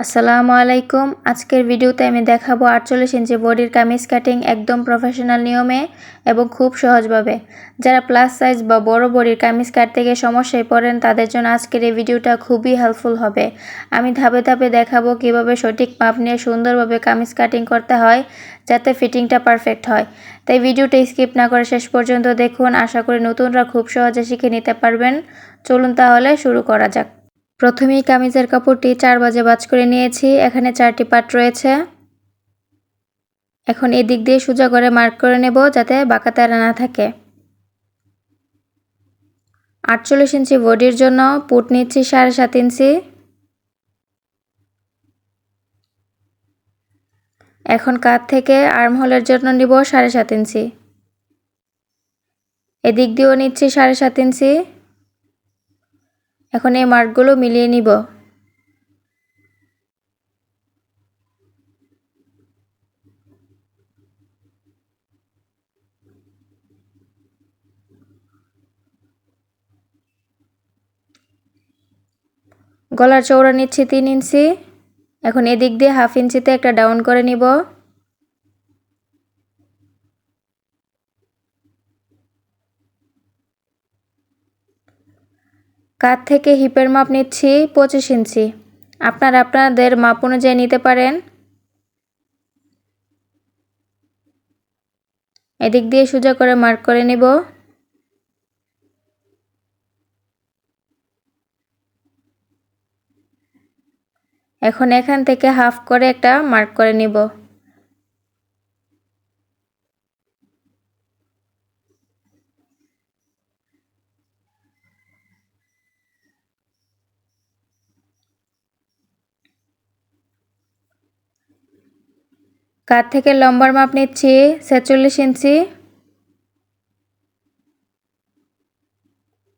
আসসালামু আলাইকুম। আজকের ভিডিওতে আমি দেখাবো 48 ইঞ্চি বডির কামিজ কাটিং একদম প্রফেশনাল নিয়মে এবং খুব সহজভাবে। যারা প্লাস সাইজ বা বড় বডির কামিজ কাটতে গিয়ে সমস্যায় পড়েন তাদের জন্য আজকের এই ভিডিওটা খুবই হেল্পফুল হবে। আমি ধাপে ধাপে দেখাবো কিভাবে সঠিক মাপ নিয়ে সুন্দরভাবে কামিজ কাটিং করতে হয় যাতে ফিটিংটা পারফেক্ট হয়। তাই ভিডিওটা স্কিপ না করে শেষ পর্যন্ত দেখুন। আশা করি নতুনরা খুব সহজে শিখে নিতে পারবেন। চলুন তাহলে শুরু করা যাক। প্রথমেই কামিজের কাপড়টি 4 ভাঁজে ভাঁজ করে নিয়েছি। এখানে 4টি পার্ট রয়েছে। এখন এদিক দিয়ে সোজা করে মার্ক করে নেব যাতে বাঁকা তেরা না থাকে। 48 ইঞ্চি বডির জন্য পুট নিচ্ছি 7.5 ইঞ্চি। এখন কাঁধ থেকে আর্ম হোলের জন্য নিব 7.5 ইঞ্চি। এদিক দিয়েও নিচ্ছি 7.5 ইঞ্চি। এখন এই মার্কগুলো মিলিয়ে নিব। গলার চওড়া নিচ্ছি 3 ইঞ্চি। এখন এদিক দিয়ে 1/2 ইঞ্চিতে একটা ডাউন করে নিব। কাঁধ থেকে হিপের মাপ নিচ্ছি 25 ইঞ্চি। আপনারা আপনাদের মাপ অনুযায়ী নিতে পারেন। এদিক দিয়ে সোজা করে মার্ক করে নিব। এখন এখান থেকে হাফ করে একটা মার্ক করে নিব। কাঁধ থেকে লম্বার মাপ নিচ্ছি 46 ইঞ্চি।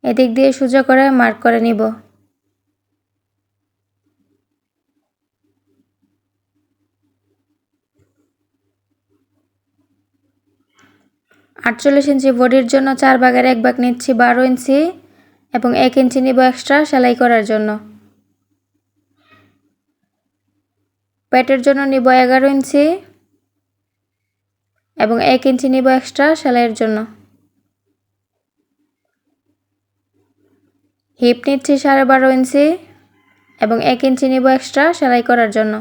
এদিক দিয়ে সোজা করে মার্ক করে নিব। আটচল্লিশ ইঞ্চি বডির জন্য 4 ভাগের 1 ভাগ নিচ্ছি 12 ইঞ্চি এবং 1 ইঞ্চি নিব এক্সট্রা সেলাই করার জন্য। পেটের জন্য নিব 11 ইঞ্চি এবং 1 ইঞ্চি নিব এক্সট্রা সেলাইয়ের জন্য। হিপ নিচ্ছি 12.5 ইঞ্চি এবং 1 ইঞ্চি নিব এক্সট্রা সেলাই করার জন্য।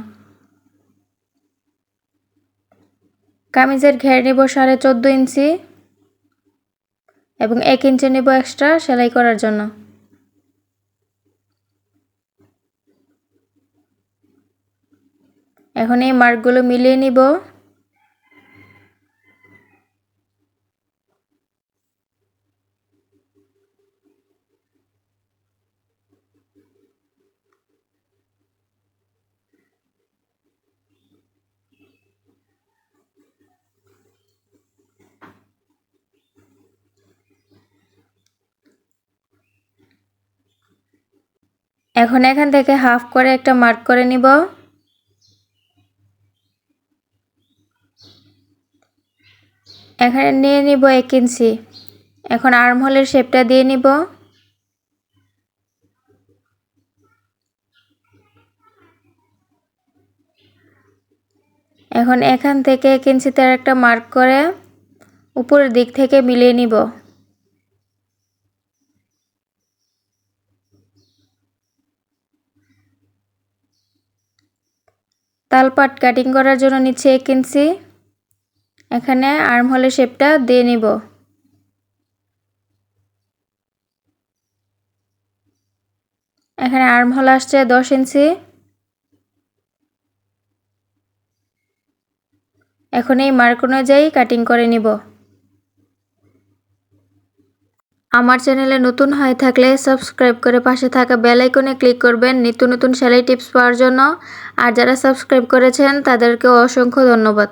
কামিজের ঘের নিব 14.5 ইঞ্চি এবং 1 ইঞ্চি নিব এক্সট্রা সেলাই করার জন্য। এখন এই মার্কগুলো মিলিয়ে নিব। এখন এখান থেকে হাফ করে একটা মার্ক করে নিব। এখানে নিয়ে নিব 1 ইঞ্চি। এখন আর্ম হোলের শেপটা দিয়ে নিব। এখন এখান থেকে 1 ইঞ্চিতে একটা মার্ক করে উপরের দিক থেকে মিলিয়ে নিব। তালপাট কাটিং করার জন্য নিচ্ছি 1 ইঞ্চি। এখানে আর্ম হোলের শেপটা দিয়ে নিব। এখানে আর্ম হোল আসছে 10 ইঞ্চি। এখন এই মার্ক অনুযায়ী কাটিং করে নিব। আমার চ্যানেলে নতুন হয়ে থাকলে সাবস্ক্রাইব করে পাশে থাকা বেল আইকনে ক্লিক করবেন নিত্য নতুন সেলাই টিপস পাওয়ার জন্য। আর যারা সাবস্ক্রাইব করেছেন তাদেরকে অসংখ্য ধন্যবাদ।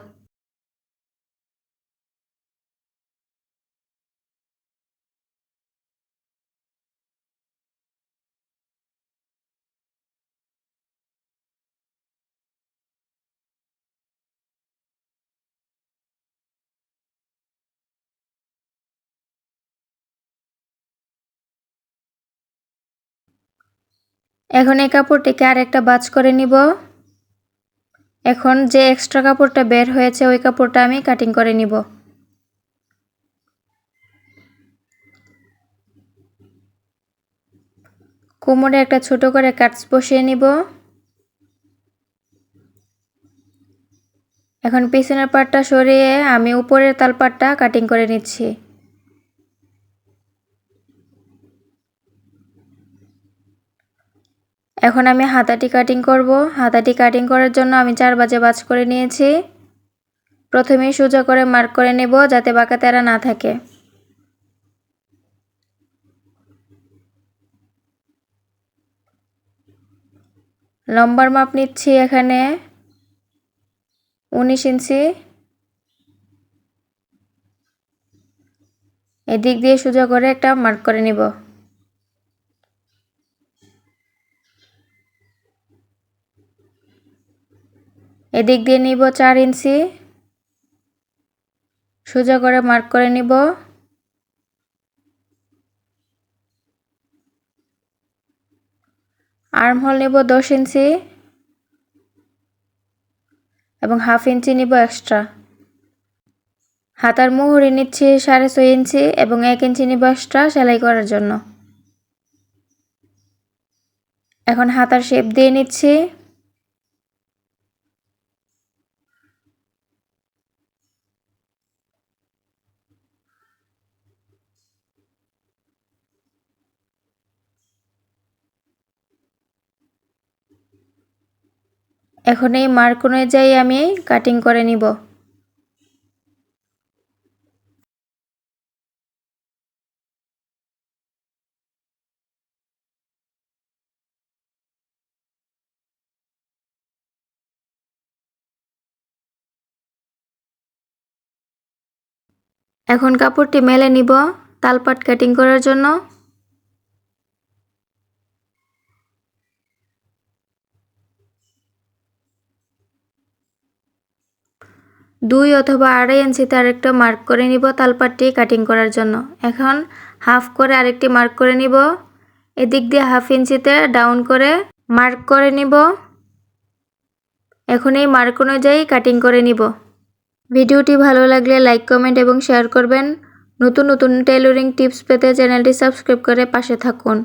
এখন এই কাপড়টিকে আর একটা ভাঁজ করে নিব। এখন যে এক্সট্রা কাপড়টা বের হয়েছে ওই কাপড়টা আমি কাটিং করে নিব। কোমরে একটা ছোট করে কাটস বসিয়ে নিব। এখন পিছনের পাটটা সরিয়ে আমি উপরের তালপাটটা কাটিং করে নিচ্ছি। এখন আমি হাতাটি কাটিং করব। হাতাটি কাটিং করার জন্য আমি 4 ভাঁজে ভাঁজ করে নিয়েছি। প্রথমেই সোজা করে মার্ক করে নেব যাতে বাঁকা তেরা না থাকে। লম্বার মাপ নিচ্ছি এখানে 19 ইঞ্চি। এদিক দিয়ে সোজা করে একটা মার্ক করে নিব। এদিক দিয়ে নিব 4 ইঞ্চি, সোজা করে মার্ক করে নিব। আর্ম হোল নিব 10 ইঞ্চি এবং হাফ ইঞ্চি নিব এক্সট্রা। হাতার মুহুরি নিচ্ছি 6.5 ইঞ্চি এবং 1 ইঞ্চি নিব এক্সট্রা সেলাই করার জন্য। এখন হাতার শেপ দিয়ে নিচ্ছি। এখন এই মার্ক অনুযায়ী আমি কাটিং করে নিব। এখন কাপড়টি মেলে নিব তালপাট কাটিং করার জন্য। দুই অথবা 2.5 ইঞ্চিতে আরেকটা মার্ক করে নিব তালপাটটি কাটিং করার জন্য। এখন হাফ করে আরেকটি মার্ক করে নিব। এদিক দিয়ে হাফ ইঞ্চিতে ডাউন করে মার্ক করে নিব। এখন এই মার্ক অনুযায়ী কাটিং করে নিব। ভিডিওটি ভালো লাগলে লাইক, কমেন্ট এবং শেয়ার করবেন। নতুন নতুন টেইলরিং টিপস পেতে চ্যানেলটি সাবস্ক্রাইব করে পাশে থাকুন।